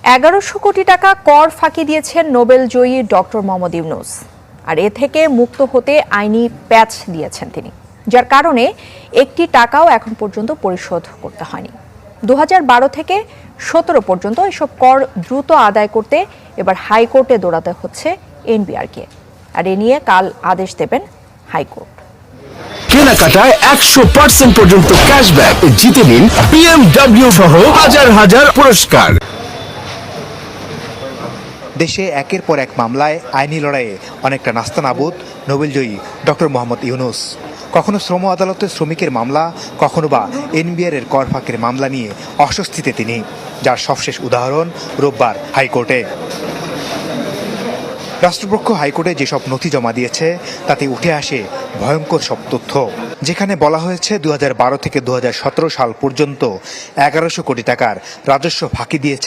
1100 কোটি টাকা কর ফাঁকি দিয়েছেন নোবেল জয়ী ডক্টর মোহাম্মদ ইউনূস। আর এ থেকে মুক্ত হতে আইনি প্যাচ দিয়েছেন তিনি, যার কারণে একটি টাকাও এখন পর্যন্ত পরিশোধ করতে হয়নি। 2012 থেকে 17 পর্যন্ত এসব কর দ্রুত আদায় করতে এবার হাইকোর্টে দৌড়াতে হচ্ছে এনবিআরকে। আর এ নিয়ে কাল আদেশ দেবেন হাইকোর্ট। কেনাকাটায় 100% পর্যন্ত ক্যাশব্যাক জিতে নিন BMW সহ হাজার হাজার পুরস্কার। দেশে একের পর এক মামলায় আইনি লড়াইয়ে অনেকটা নাস্তানাবুদ নোবেলজয়ী ডক্টর মোহাম্মদ ইউনূস। কখনো শ্রম আদালতের শ্রমিকের মামলা, কখনো বা এনবিআর এর কর ফাঁকের মামলা নিয়ে অস্বস্তিতে তিনি, যার সবশেষ উদাহরণ রোববার হাইকোর্টে। রাষ্ট্রপক্ষ হাইকোর্টে যেসব নথি জমা দিয়েছে তাতে উঠে আসে ভয়ঙ্কর সব তথ্য, যেখানে বলা হয়েছে 2012 থেকে 2017 সাল পর্যন্ত 1100 কোটি টাকার রাজস্ব ফাঁকি দিয়েছে